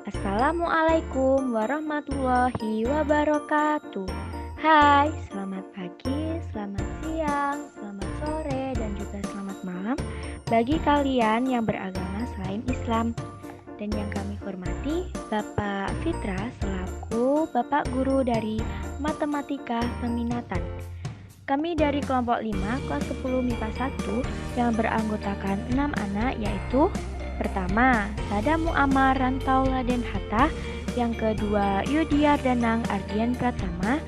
Assalamualaikum warahmatullahi wabarakatuh. Hai, selamat pagi, selamat siang, selamat sore, dan juga selamat malam bagi kalian yang beragama selain Islam. Dan yang kami hormati, Bapak Fitra selaku Bapak Guru dari Matematika Peminatan. Kami dari kelompok 5 kelas 10 MIPA 1 yang beranggotakan 6 anak, yaitu pertama, Sada Muammar Rantau Laden Hatta. Yang kedua, Yudiar Danang Ardian Pratama.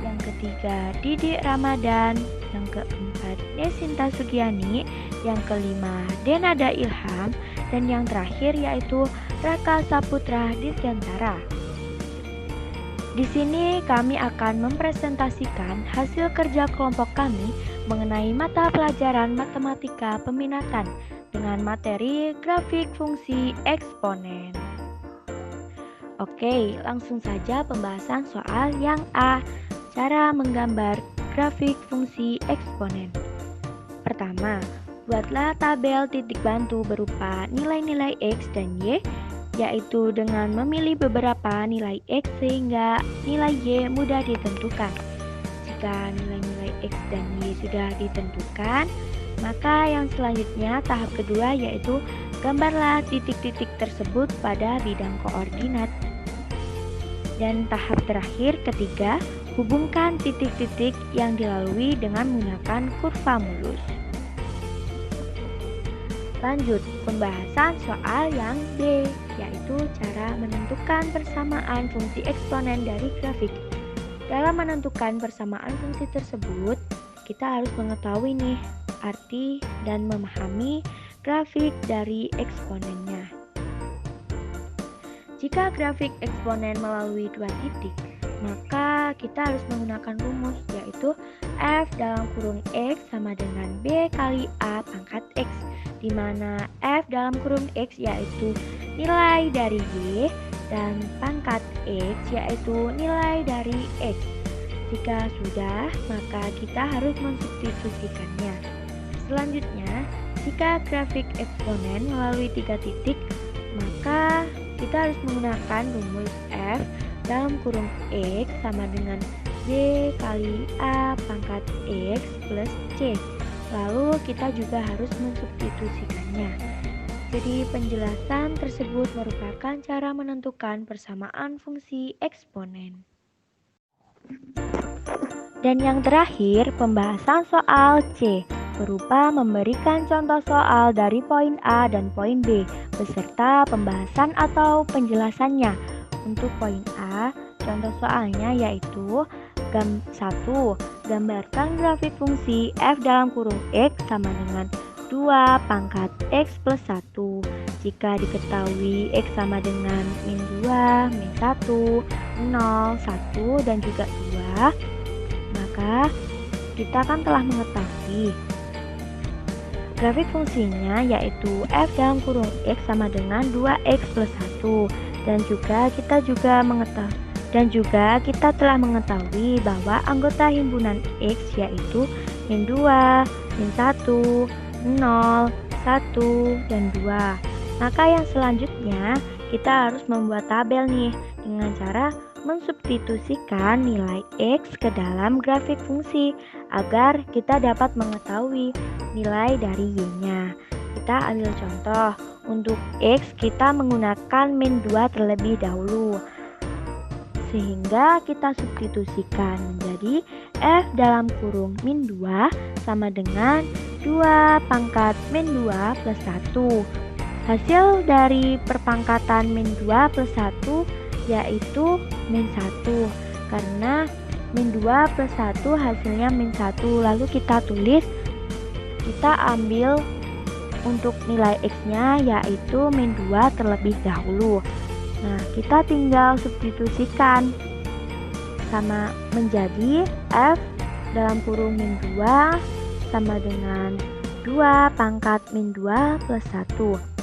Yang ketiga, Didik Ramadan. Yang keempat, Nesinta Sugiani. Yang kelima, Denada Ilham. Dan yang terakhir yaitu Raka Saputra Dirgantara. Di sini kami akan mempresentasikan hasil kerja kelompok kami mengenai mata pelajaran matematika peminatan dengan materi grafik fungsi eksponen. Oke, langsung saja pembahasan soal yang A, cara menggambar grafik fungsi eksponen. Pertama, buatlah tabel titik bantu berupa nilai-nilai X dan Y, yaitu dengan memilih beberapa nilai X sehingga nilai Y mudah ditentukan. Jika nilai-nilai X dan Y sudah ditentukan, maka yang selanjutnya tahap kedua yaitu gambarlah titik-titik tersebut pada bidang koordinat. Dan tahap terakhir ketiga, hubungkan titik-titik yang dilalui dengan menggunakan kurva mulus. Lanjut, pembahasan soal yang B, yaitu cara menentukan persamaan fungsi eksponen dari grafik. Dalam menentukan persamaan fungsi tersebut, kita harus mengetahui nih arti dan memahami grafik dari eksponennya. Jika grafik eksponen melalui dua titik, maka kita harus menggunakan rumus, yaitu F dalam kurung X sama dengan B kali A pangkat X, di mana F dalam kurung X yaitu nilai dari Y dan pangkat X yaitu nilai dari X. Jika sudah, maka kita harus mensubstitusikannya. Selanjutnya, jika grafik eksponen melalui tiga titik, maka kita harus menggunakan rumus F dalam kurung X sama dengan B kali A pangkat X plus C. Lalu kita juga harus mensubstitusikannya. Jadi penjelasan tersebut merupakan cara menentukan persamaan fungsi eksponen. Dan yang terakhir, pembahasan soal C berupa memberikan contoh soal dari poin A dan poin B beserta pembahasan atau penjelasannya. Untuk poin A, contoh soalnya yaitu 1. Gambarkan grafik fungsi F dalam kurung X sama dengan 2 pangkat X plus 1. Jika diketahui X sama dengan min 2, min 1, 0, 1, dan juga 2, maka kita kan telah mengetahui grafik fungsinya yaitu F dalam kurung X sama dengan 2X plus 1. Dan juga kita telah mengetahui bahwa anggota himpunan X yaitu min 2, min 1, 0, 1, dan 2. Maka yang selanjutnya kita harus membuat tabel nih dengan cara mensubstitusikan nilai X ke dalam grafik fungsi agar kita dapat mengetahui nilai dari Y-nya. Kita ambil contoh, untuk X kita menggunakan min 2 terlebih dahulu, sehingga kita substitusikan menjadi F dalam kurung min 2 sama dengan 2 pangkat min 2 plus 1. Hasil dari perpangkatan min 2 plus 1 yaitu min 1, karena min 2 plus 1 hasilnya min 1. Lalu kita tulis, kita ambil untuk nilai X-nya yaitu min 2 terlebih dahulu. Nah, kita tinggal substitusikan sama menjadi F dalam kurung min 2 sama dengan 2 pangkat min 2 plus 1.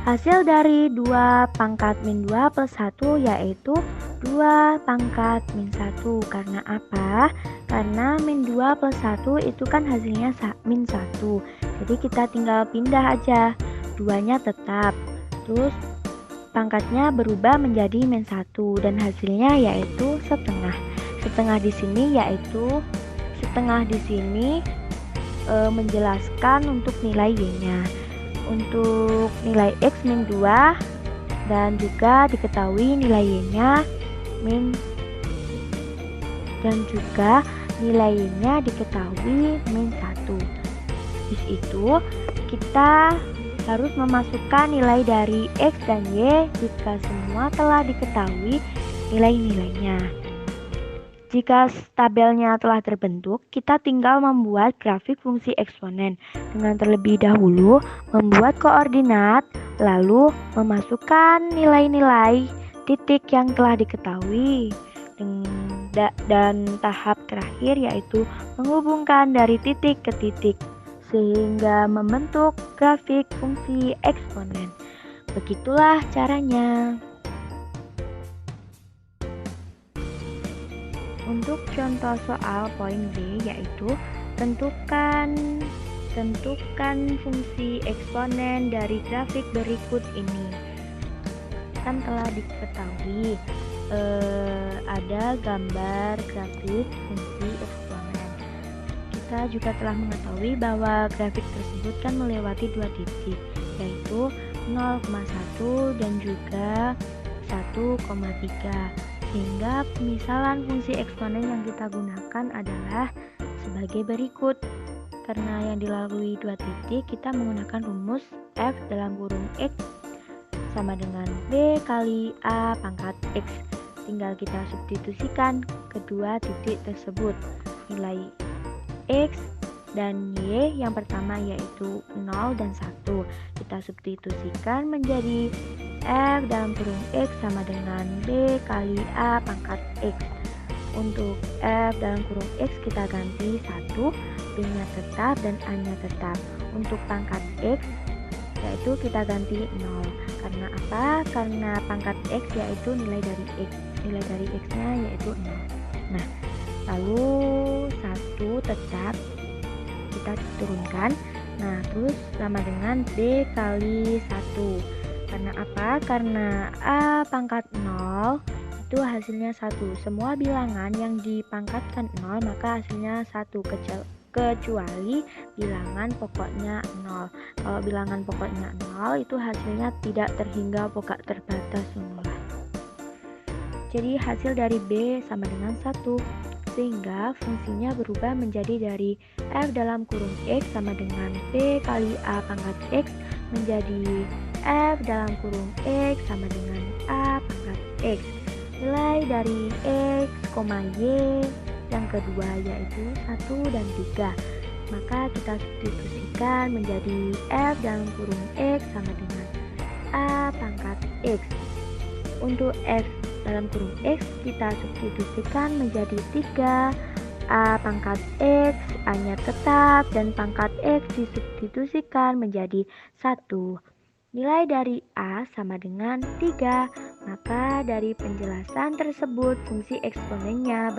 Hasil dari 2 pangkat min 2 plus 1 yaitu 2 pangkat min 1. Karena apa? Karena min 2 plus 1 itu kan hasilnya min 1. Jadi kita tinggal pindah aja, 2-nya tetap. Terus pangkatnya berubah menjadi min 1 dan hasilnya yaitu setengah. Setengah di sini menjelaskan untuk nilai y-nya. Untuk nilai x min 2 dan juga diketahui nilai y-nya diketahui min 1. Habis itu kita harus memasukkan nilai dari x dan y jika semua telah diketahui nilai-nilainya. Jika tabelnya telah terbentuk, kita tinggal membuat grafik fungsi eksponen dengan terlebih dahulu membuat koordinat, lalu memasukkan nilai-nilai titik yang telah diketahui. Dan tahap terakhir yaitu menghubungkan dari titik ke titik sehingga membentuk grafik fungsi eksponen. Begitulah caranya. Untuk contoh soal poin B yaitu tentukan fungsi eksponen dari grafik berikut ini. Kan telah diketahui ada gambar grafik fungsi eksponen. Kita juga telah mengetahui bahwa grafik tersebut kan melewati dua titik yaitu 0,1 dan juga 1,3. Sehingga pemisalan fungsi eksponen yang kita gunakan adalah sebagai berikut. Karena yang dilalui dua titik, kita menggunakan rumus f dalam kurung x sama dengan b kali a pangkat x. Tinggal kita substitusikan kedua titik tersebut. Nilai x dan y yang pertama yaitu 0 dan 1. Kita substitusikan menjadi f dalam kurung x sama dengan b kali a pangkat x. Untuk f dalam kurung x kita ganti 1, b-nya tetap dan a-nya tetap. Untuk pangkat x yaitu kita ganti 0. Karena apa? Karena pangkat x yaitu nilai dari x. Nilai dari x-nya yaitu 0. Nah, lalu 1 tetap kita turunkan. Nah, terus sama dengan b kali 1. Karena apa? Karena a pangkat 0 itu hasilnya 1. Semua bilangan yang dipangkatkan 0 maka hasilnya 1 kecuali bilangan pokoknya 0. Kalau bilangan pokoknya 0 itu hasilnya tidak terhingga pokok terbatas semula. Jadi hasil dari b sama dengan 1. Sehingga fungsinya berubah menjadi dari f dalam kurung x sama dengan b kali a pangkat x menjadi f dalam kurung x sama dengan a pangkat x. Nilai dari x, y yang kedua yaitu 1 dan 3. Maka kita substitusikan menjadi f dalam kurung x sama dengan a pangkat x. Untuk f dalam kurung x kita substitusikan menjadi 3, a pangkat x, a-nya tetap, dan pangkat x disubstitusikan menjadi 1. Nilai dari a sama dengan 3. Maka dari penjelasan tersebut fungsi eksponennya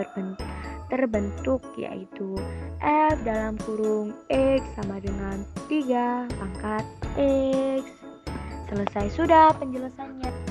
terbentuk yaitu f dalam kurung x sama dengan 3 pangkat x. Selesai sudah penjelasannya.